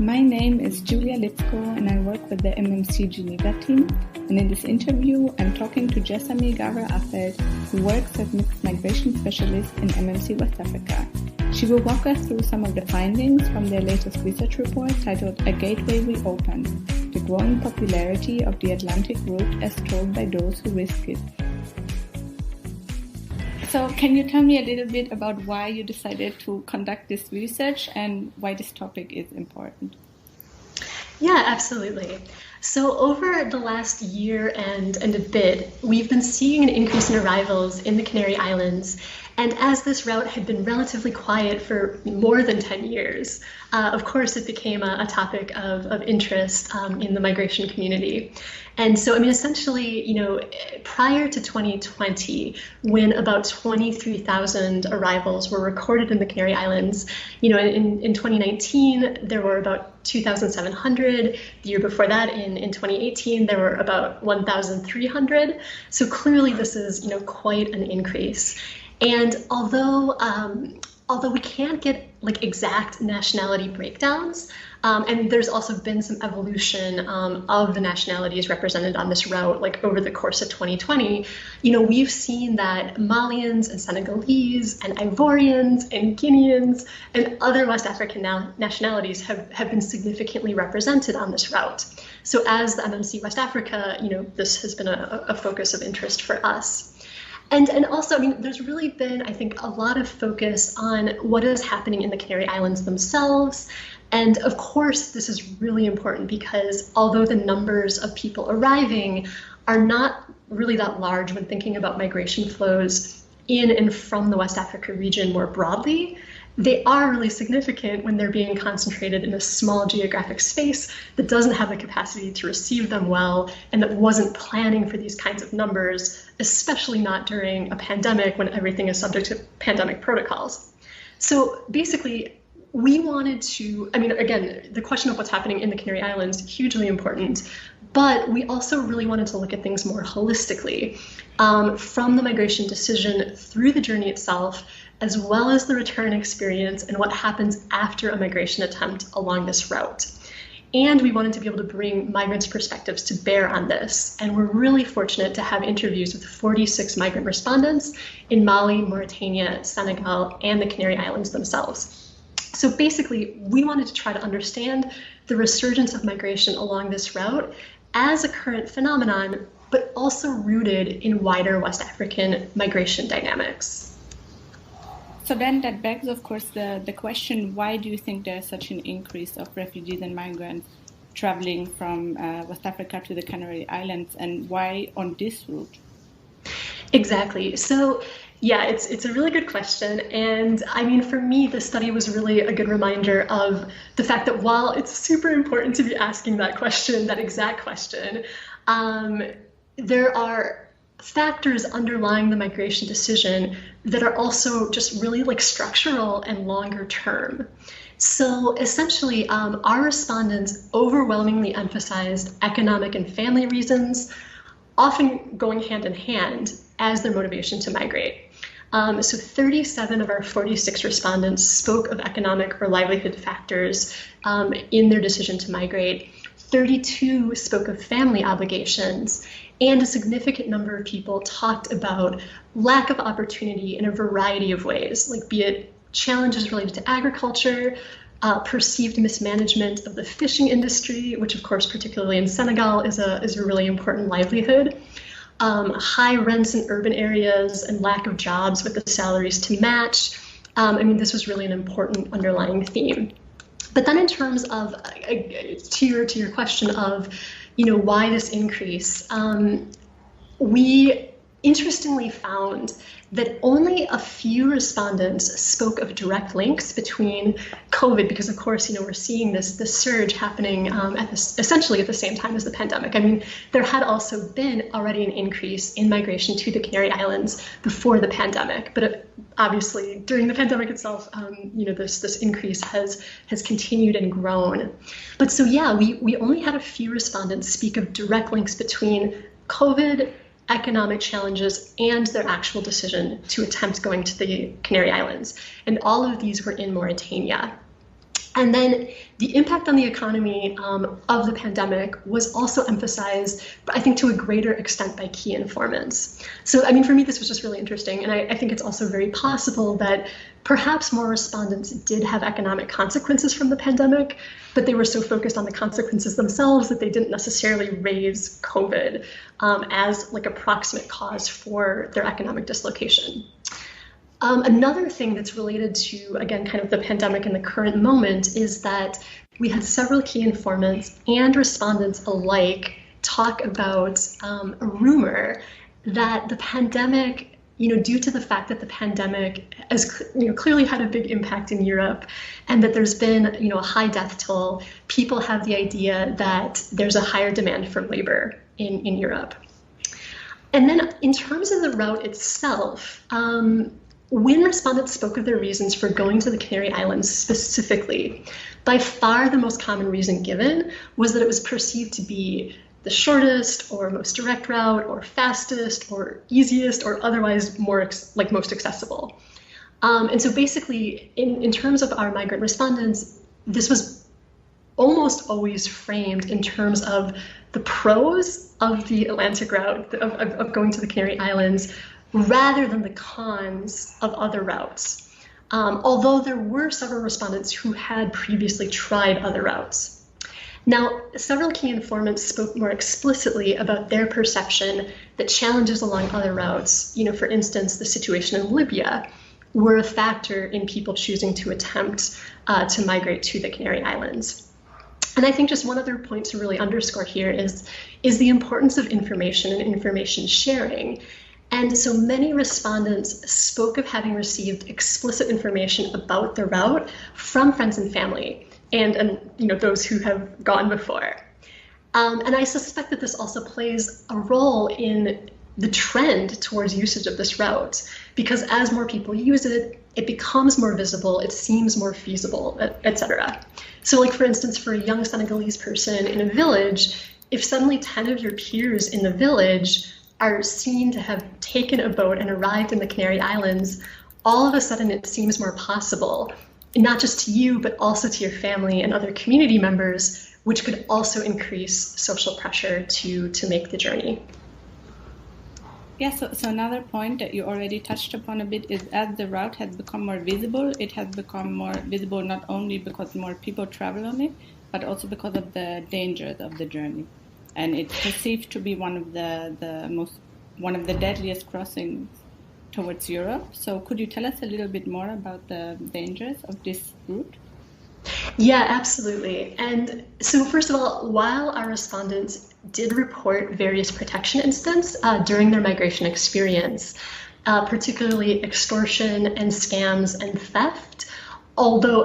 My name is Julia Litzko and I work with the MMC Geneva team. And in this interview, I'm talking to Jessamine Gara-Affeld, who works as mixed migration specialist in MMC West Africa. She will walk us through some of the findings from their latest research report titled A Gateway Reopened, the growing popularity of the Atlantic route as told by those who risk it. So can you tell me a little bit about why you decided to conduct this research and why this topic is important? Yeah, absolutely. So over the last year and a bit, we've been seeing an increase in arrivals in the Canary Islands. And as this route had been relatively quiet for more than 10 years, of course, it became a topic of interest in the migration community. And so, essentially, prior to 2020, when about 23,000 arrivals were recorded in the Canary Islands, in 2019, there were about 2,700. The year before that, in 2018, there were about 1,300. So clearly, this is, quite an increase. And although we can't get exact nationality breakdowns, and there's also been some evolution of the nationalities represented on this route, over the course of 2020, we've seen that Malians and Senegalese and Ivorians and Guineans and other West African nationalities have been significantly represented on this route. So as the MMC West Africa, this has been a focus of interest for us. And also, there's really been, I think, a lot of focus on what is happening in the Canary Islands themselves. And of course, this is really important because although the numbers of people arriving are not really that large when thinking about migration flows in and from the West Africa region more broadly, they are really significant when they're being concentrated in a small geographic space that doesn't have the capacity to receive them well and that wasn't planning for these kinds of numbers, especially not during a pandemic when everything is subject to pandemic protocols. So basically, we wanted to, again, the question of what's happening in the Canary Islands is hugely important, but we also really wanted to look at things more holistically, from the migration decision through the journey itself, as well as the return experience and what happens after a migration attempt along this route. And we wanted to be able to bring migrants' perspectives to bear on this. And we're really fortunate to have interviews with 46 migrant respondents in Mali, Mauritania, Senegal, and the Canary Islands themselves. So basically, we wanted to try to understand the resurgence of migration along this route as a current phenomenon, but also rooted in wider West African migration dynamics. So then that begs, of course, the question, why do you think there's such an increase of refugees and migrants traveling from West Africa to the Canary Islands, and why on this route? Exactly. So, yeah, it's a really good question. And for me, the study was really a good reminder of the fact that while it's super important to be asking that question, that exact question, there are factors underlying the migration decision that are also just really structural and longer term. So essentially, our respondents overwhelmingly emphasized economic and family reasons, often going hand in hand as their motivation to migrate. So 37 of our 46 respondents spoke of economic or livelihood factors in their decision to migrate. 32 spoke of family obligations, and a significant number of people talked about lack of opportunity in a variety of ways, be it challenges related to agriculture, perceived mismanagement of the fishing industry, which of course, particularly in Senegal, is a really important livelihood, high rents in urban areas and lack of jobs with the salaries to match. This was really an important underlying theme. But then in terms of, to your question of, why this increase, we interestingly found that only a few respondents spoke of direct links between COVID, because of course, we're seeing this surge happening essentially at the same time as the pandemic. There had also been already an increase in migration to the Canary Islands before the pandemic, but obviously during the pandemic itself, this increase has continued and grown. But so yeah, we only had a few respondents speak of direct links between COVID, economic challenges, and their actual decision to attempt going to the Canary Islands. And all of these were in Mauritania. And then the impact on the economy of the pandemic was also emphasized, I think, to a greater extent by key informants. So, I mean, for me, this was just really interesting. And I think it's also very possible that perhaps more respondents did have economic consequences from the pandemic, but they were so focused on the consequences themselves that they didn't necessarily raise COVID as like a proximate cause for their economic dislocation. Another thing that's related to, again, kind of the pandemic in the current moment is that we had several key informants and respondents alike talk about a rumor that the pandemic, due to the fact that the pandemic has, clearly had a big impact in Europe and that there's been, a high death toll, people have the idea that there's a higher demand for labor in Europe. And then in terms of the route itself, when respondents spoke of their reasons for going to the Canary Islands specifically, by far the most common reason given was that it was perceived to be the shortest or most direct route or fastest or easiest or otherwise most accessible. And so basically, in terms of our migrant respondents, this was almost always framed in terms of the pros of the Atlantic route, of going to the Canary Islands, rather than the cons of other routes, although there were several respondents who had previously tried other routes. Now, several key informants spoke more explicitly about their perception that challenges along other routes, for instance, the situation in Libya, were a factor in people choosing to attempt to migrate to the Canary Islands. And I think just one other point to really underscore here is the importance of information and information sharing. And so many respondents spoke of having received explicit information about the route from friends and family and those who have gone before. And I suspect that this also plays a role in the trend towards usage of this route, because as more people use it, it becomes more visible, it seems more feasible, etc. So like, for instance, for a young Senegalese person in a village, if suddenly 10 of your peers in the village are seen to have taken a boat and arrived in the Canary Islands, all of a sudden it seems more possible, not just to you, but also to your family and other community members, which could also increase social pressure to make the journey. Yeah, so another point that you already touched upon a bit is as the route has become more visible, it has become more visible not only because more people travel on it, but also because of the dangers of the journey. And it's perceived to be one of the deadliest crossings towards Europe. So could you tell us a little bit more about the dangers of this route? Yeah, absolutely. And so first of all, while our respondents did report various protection incidents during their migration experience, particularly extortion and scams and theft, although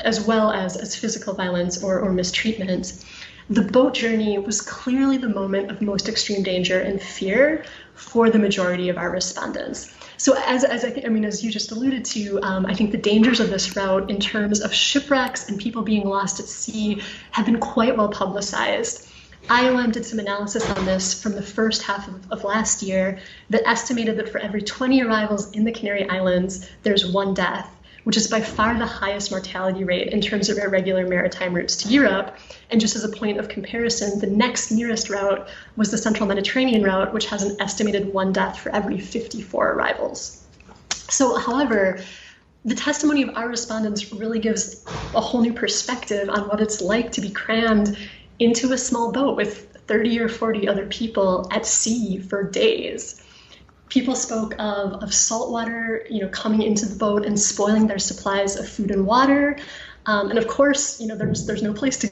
as well as physical violence or mistreatment, the boat journey was clearly the moment of most extreme danger and fear for the majority of our respondents. So as you just alluded to, I think the dangers of this route in terms of shipwrecks and people being lost at sea have been quite well publicized. IOM did some analysis on this from the first half of last year that estimated that for every 20 arrivals in the Canary Islands, there's one death, which is by far the highest mortality rate in terms of irregular maritime routes to Europe. And just as a point of comparison, the next nearest route was the Central Mediterranean route, which has an estimated one death for every 54 arrivals. So, however, the testimony of our respondents really gives a whole new perspective on what it's like to be crammed into a small boat with 30 or 40 other people at sea for days. People spoke of salt water, coming into the boat and spoiling their supplies of food and water. And of course, there's no place to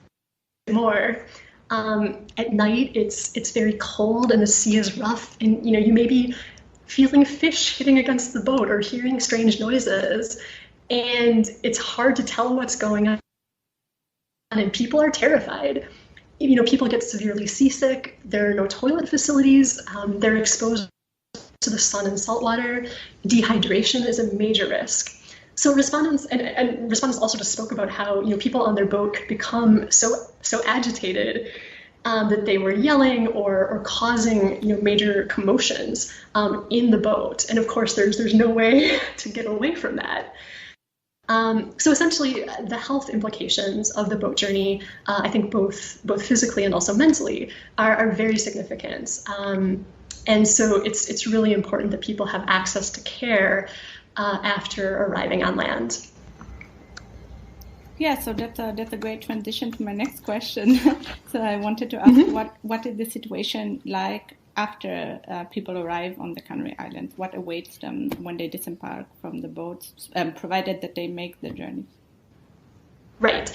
go more. At night, it's very cold and the sea is rough, and you may be feeling fish hitting against the boat or hearing strange noises, and it's hard to tell what's going on. And people are terrified. People get severely seasick. There are no toilet facilities. They're exposed to the sun and salt water. Dehydration is a major risk. So respondents and respondents also just spoke about how people on their boat could become so agitated that they were yelling or causing major commotions in the boat. And of course, there's no way to get away from that. So essentially, the health implications of the boat journey, I think both physically and also mentally, are very significant. And so it's really important that people have access to care after arriving on land. Yeah, so that's a great transition to my next question. So I wanted to ask, what is the situation like after people arrive on the Canary Islands? What awaits them when they disembark from the boats, provided that they make the journey? Right.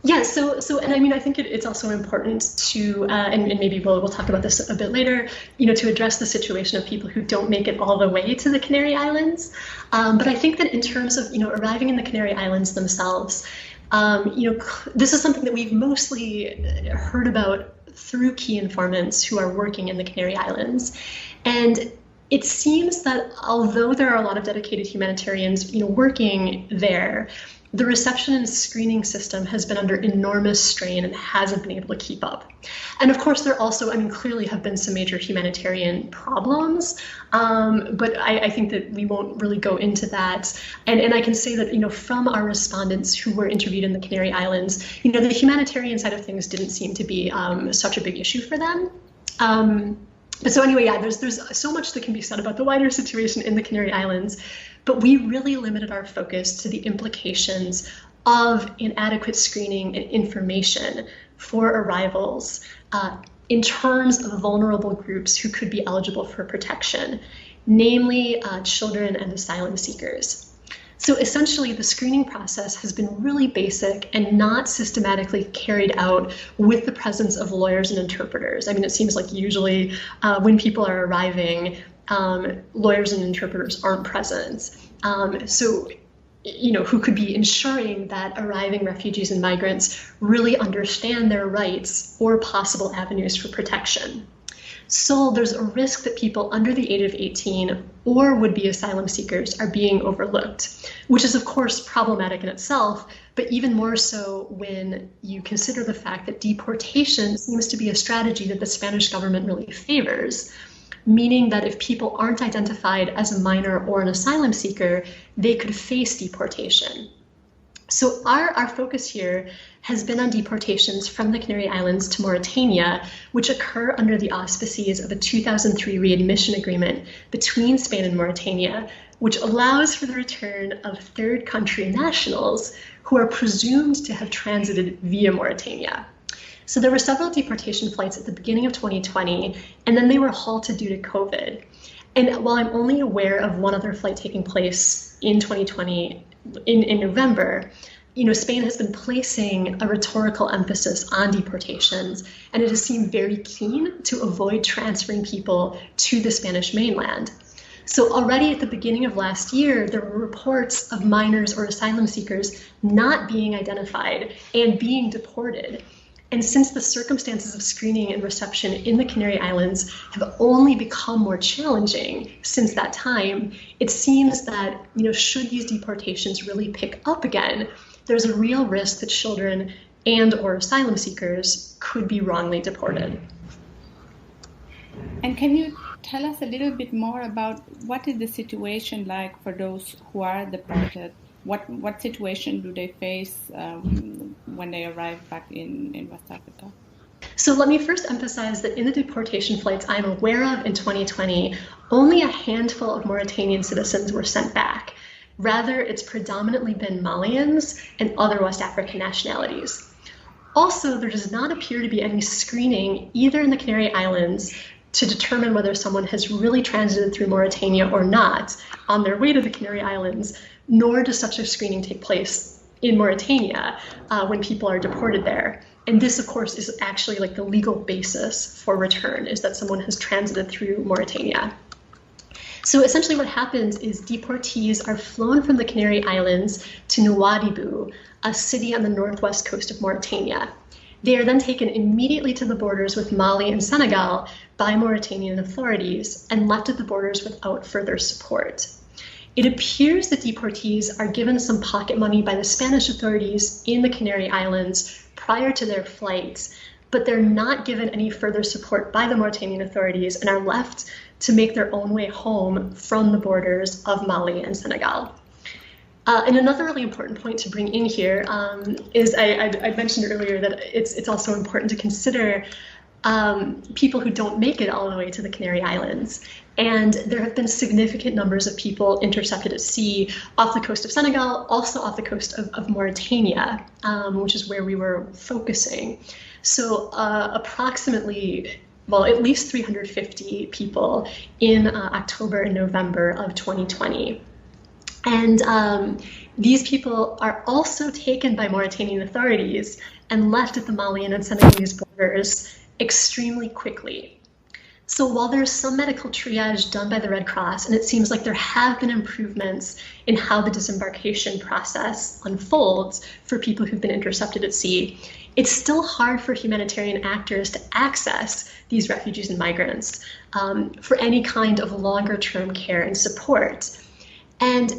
Yeah, so and I mean, I think it's also important to, and maybe we'll talk about this a bit later, to address the situation of people who don't make it all the way to the Canary Islands. But I think that in terms of, arriving in the Canary Islands themselves, this is something that we've mostly heard about through key informants who are working in the Canary Islands. And it seems that although there are a lot of dedicated humanitarians, working there, the reception and screening system has been under enormous strain and hasn't been able to keep up. And of course, there also, clearly have been some major humanitarian problems, but I think that we won't really go into that. And I can say that, from our respondents who were interviewed in the Canary Islands, the humanitarian side of things didn't seem to be such a big issue for them. But so anyway, yeah, there's so much that can be said about the wider situation in the Canary Islands. But we really limited our focus to the implications of inadequate screening and information for arrivals in terms of vulnerable groups who could be eligible for protection, namely children and asylum seekers. So essentially, the screening process has been really basic and not systematically carried out with the presence of lawyers and interpreters. It seems like usually when people are arriving, lawyers and interpreters aren't present. So, who could be ensuring that arriving refugees and migrants really understand their rights or possible avenues for protection. So there's a risk that people under the age of 18 or would-be asylum seekers are being overlooked, which is of course problematic in itself, but even more so when you consider the fact that deportation seems to be a strategy that the Spanish government really favors, meaning that if people aren't identified as a minor or an asylum seeker, they could face deportation. So our focus here has been on deportations from the Canary Islands to Mauritania, which occur under the auspices of a 2003 readmission agreement between Spain and Mauritania, which allows for the return of third country nationals who are presumed to have transited via Mauritania. So there were several deportation flights at the beginning of 2020, and then they were halted due to COVID. And while I'm only aware of one other flight taking place in 2020 in November, Spain has been placing a rhetorical emphasis on deportations, and it has seemed very keen to avoid transferring people to the Spanish mainland. So already at the beginning of last year, there were reports of minors or asylum seekers not being identified and being deported. And since the circumstances of screening and reception in the Canary Islands have only become more challenging since that time, it seems that, should these deportations really pick up again, there's a real risk that children and or asylum seekers could be wrongly deported. And can you tell us a little bit more about what is the situation like for those who are deported? What situation do they face when they arrive back in West Africa? So let me first emphasize that in the deportation flights I'm aware of in 2020, only a handful of Mauritanian citizens were sent back. Rather, it's predominantly been Malians and other West African nationalities. Also, there does not appear to be any screening either in the Canary Islands to determine whether someone has really transited through Mauritania or not on their way to the Canary Islands, nor does such a screening take place in Mauritania when people are deported there. And this, of course, is actually like the legal basis for return, is that someone has transited through Mauritania. So essentially what happens is deportees are flown from the Canary Islands to Nouadhibou, a city on the northwest coast of Mauritania. They are then taken immediately to the borders with Mali and Senegal by Mauritanian authorities and left at the borders without further support. It appears that deportees are given some pocket money by the Spanish authorities in the Canary Islands prior to their flights, but they're not given any further support by the Mauritanian authorities and are left to make their own way home from the borders of Mali and Senegal. And another really important point to bring in here is I mentioned earlier that it's also important to consider people who don't make it all the way to the Canary Islands. And there have been significant numbers of people intercepted at sea off the coast of Senegal, also off the coast of Mauritania, which is where we were focusing. So approximately, well, at least 350 people in October and November of 2020. And these people are also taken by Mauritanian authorities and left at the Malian and Senegalese borders extremely quickly. So while there's some medical triage done by the Red Cross, and it seems like there have been improvements in how the disembarkation process unfolds for people who've been intercepted at sea, it's still hard for humanitarian actors to access these refugees and migrants for any kind of longer-term care and support. And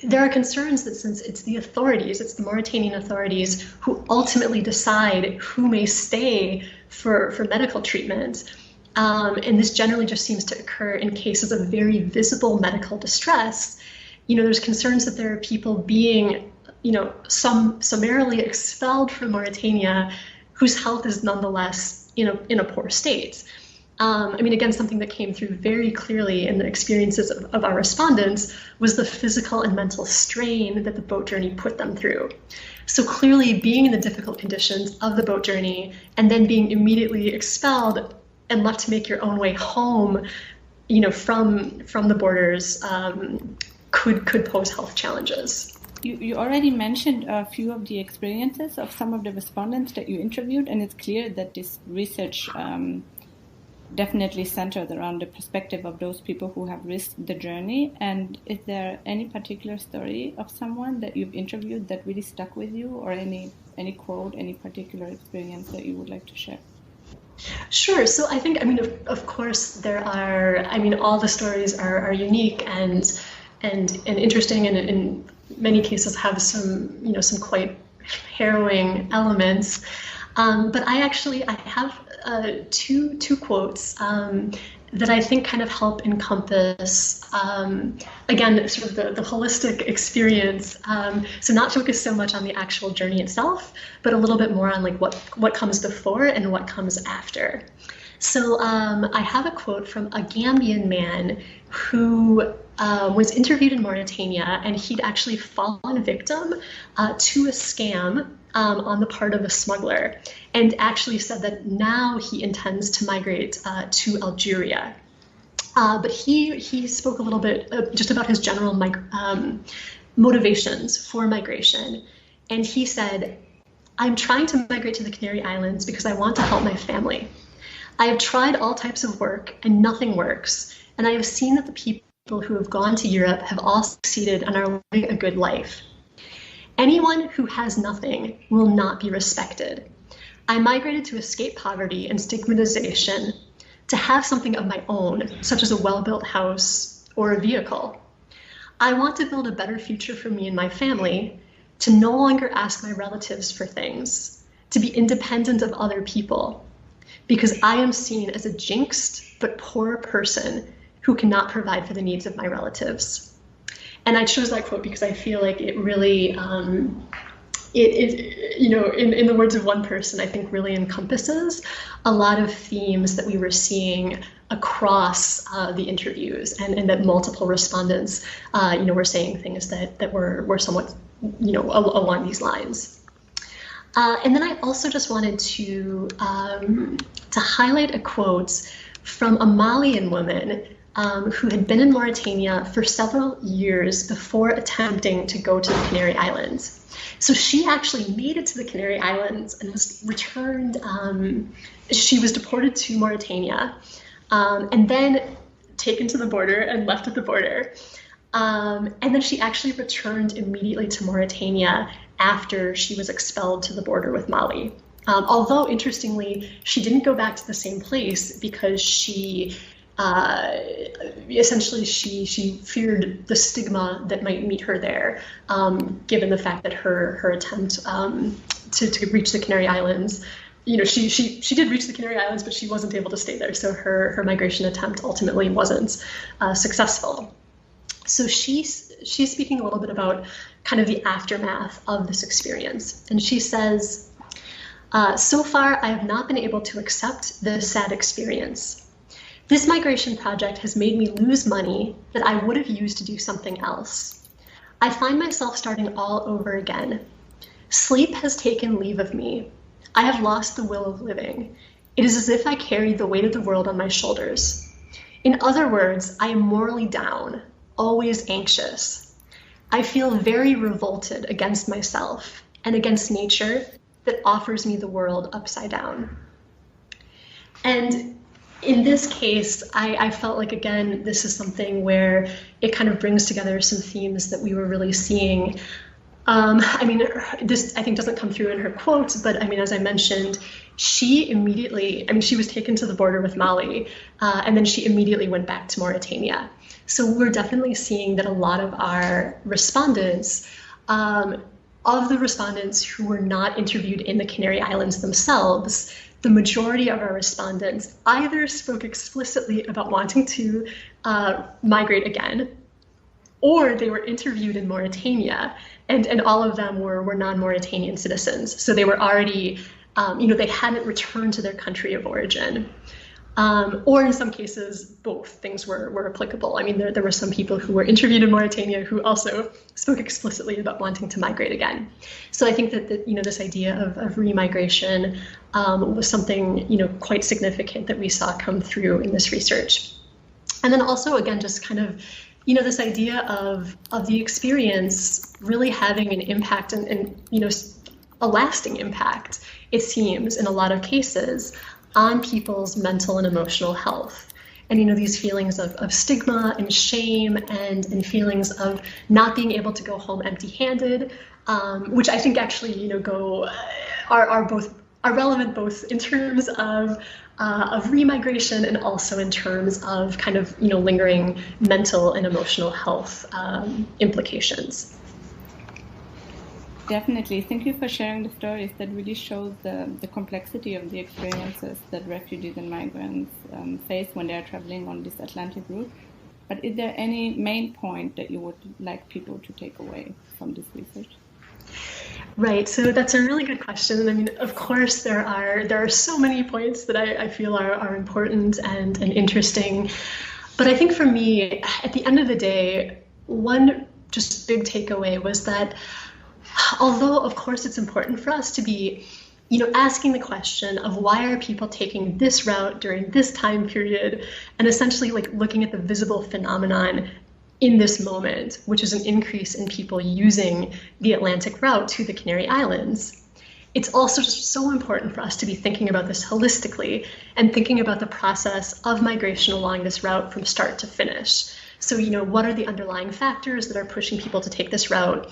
there are concerns that since it's the authorities, it's the Mauritanian authorities who ultimately decide who may stay for medical treatment, and this generally just seems to occur in cases of very visible medical distress, there's concerns that there are people being, summarily expelled from Mauritania whose health is nonetheless, in a poor state. Again, something that came through very clearly in the experiences of our respondents was the physical and mental strain that the boat journey put them through. So clearly being in the difficult conditions of the boat journey and then being immediately expelled and left to make your own way home, from the borders could pose health challenges. You already mentioned a few of the experiences of some of the respondents that you interviewed, and it's clear that this research definitely centered around the perspective of those people who have risked the journey. And is there any particular story of someone that you've interviewed that really stuck with you, or any quote, any particular experience that you would like to share? Sure. So I think, of course, there are, all the stories are unique and interesting, and in many cases have some quite harrowing elements. But I have two quotes that I think kind of help encompass, again, sort of the holistic experience. So not focus so much on the actual journey itself, but a little bit more on like what comes before and what comes after. So I have a quote from a Gambian man who was interviewed in Mauritania, and he'd actually fallen victim to a scam on the part of a smuggler, and actually said that now he intends to migrate to Algeria. But he spoke a little bit just about his general motivations for migration. And he said, "I'm trying to migrate to the Canary Islands because I want to help my family. I have tried all types of work and nothing works. And I have seen that the people who have gone to Europe have all succeeded and are living a good life. Anyone who has nothing will not be respected. I migrated to escape poverty and stigmatization, to have something of my own, such as a well-built house or a vehicle. I want to build a better future for me and my family, to no longer ask my relatives for things, to be independent of other people, because I am seen as a jinxed but poor person who cannot provide for the needs of my relatives." And I chose that quote because I feel like it really, in the words of one person, I think really encompasses a lot of themes that we were seeing across the interviews, and that multiple respondents, were saying things that were somewhat, along these lines. And then I also just wanted to highlight a quote from a Malian woman who had been in Mauritania for several years before attempting to go to the Canary Islands. So she actually made it to the Canary Islands and was returned. She was deported to Mauritania and then taken to the border and left at the border. And then she actually returned immediately to Mauritania after she was expelled to the border with Mali. Although, interestingly, she didn't go back to the same place because she feared the stigma that might meet her there, given the fact that her attempt to reach the Canary Islands, she did reach the Canary Islands, but she wasn't able to stay there. So her migration attempt ultimately wasn't successful. So she's speaking a little bit about kind of the aftermath of this experience. And she says, so far, I have not been able to accept this sad experience. This migration project has made me lose money that I would have used to do something else. I find myself starting all over again. Sleep has taken leave of me. I have lost the will of living. It is as if I carried the weight of the world on my shoulders. In other words, I am morally down, always anxious. I feel very revolted against myself and against nature that offers me the world upside down. And in this case, I felt like, again, this is something where it kind of brings together some themes that we were really seeing. This I think doesn't come through in her quotes, but as I mentioned, she was taken to the border with Mali, and then she immediately went back to Mauritania. So we're definitely seeing that a lot of our respondents, of the respondents who were not interviewed in the Canary Islands themselves, the majority of our respondents either spoke explicitly about wanting to migrate again, or they were interviewed in Mauritania, and all of them were non-Mauritanian citizens. So they were already, they hadn't returned to their country of origin. Or in some cases, both things were applicable. There were some people who were interviewed in Mauritania who also spoke explicitly about wanting to migrate again. So I think that this idea of remigration was something, quite significant that we saw come through in this research. And then also, again, just kind of, this idea of the experience really having an impact and a lasting impact, it seems, in a lot of cases, on people's mental and emotional health. And these feelings of stigma and shame and feelings of not being able to go home empty-handed, which I think actually are relevant both in terms of remigration and also in terms of kind of lingering mental and emotional health implications. Definitely. Thank you for sharing the stories. That really shows the complexity of the experiences that refugees and migrants face when they are traveling on this Atlantic route. But is there any main point that you would like people to take away from this research? Right. So that's a really good question. Of course, there are so many points that I feel are important and interesting. But I think for me, at the end of the day, one just big takeaway was that although, of course, it's important for us to be, asking the question of why are people taking this route during this time period, and essentially looking at the visible phenomenon in this moment, which is an increase in people using the Atlantic route to the Canary Islands. It's also just so important for us to be thinking about this holistically and thinking about the process of migration along this route from start to finish. So, what are the underlying factors that are pushing people to take this route?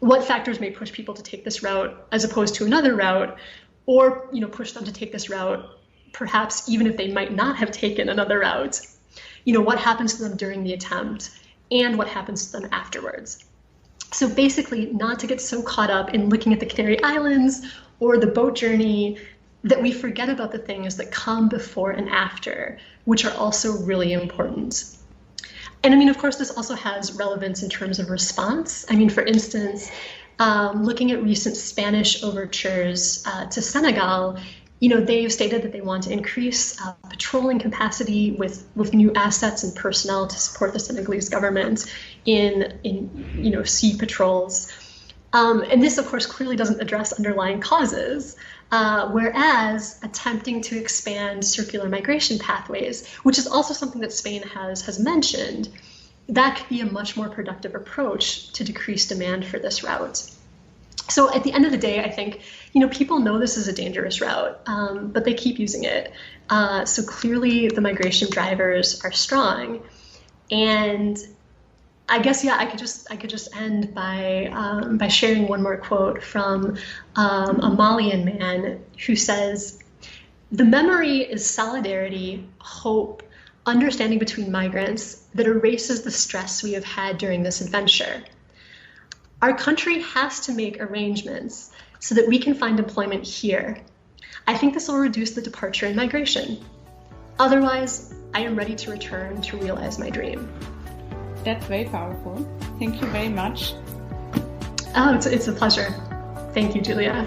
What factors may push people to take this route as opposed to another route, or push them to take this route perhaps even if they might not have taken another route? What happens to them during the attempt and what happens to them afterwards? So basically, not to get so caught up in looking at the Canary Islands or the boat journey that we forget about the things that come before and after, which are also really important. And of course, this also has relevance in terms of response. For instance, looking at recent Spanish overtures to Senegal, they've stated that they want to increase patrolling capacity with new assets and personnel to support the Senegalese government in sea patrols. And this, of course, clearly doesn't address underlying causes, whereas attempting to expand circular migration pathways, which is also something that Spain has mentioned, that could be a much more productive approach to decrease demand for this route. So at the end of the day, I think, people know this is a dangerous route, but they keep using it. So clearly the migration drivers are strong. And I guess, I could just end by sharing one more quote from a Malian man who says, "The memory is solidarity, hope, understanding between migrants that erases the stress we have had during this adventure. Our country has to make arrangements so that we can find employment here. I think this will reduce the departure and migration. Otherwise, I am ready to return to realize my dream." That's very powerful. Thank you very much. Oh, it's a pleasure. Thank you, Julia.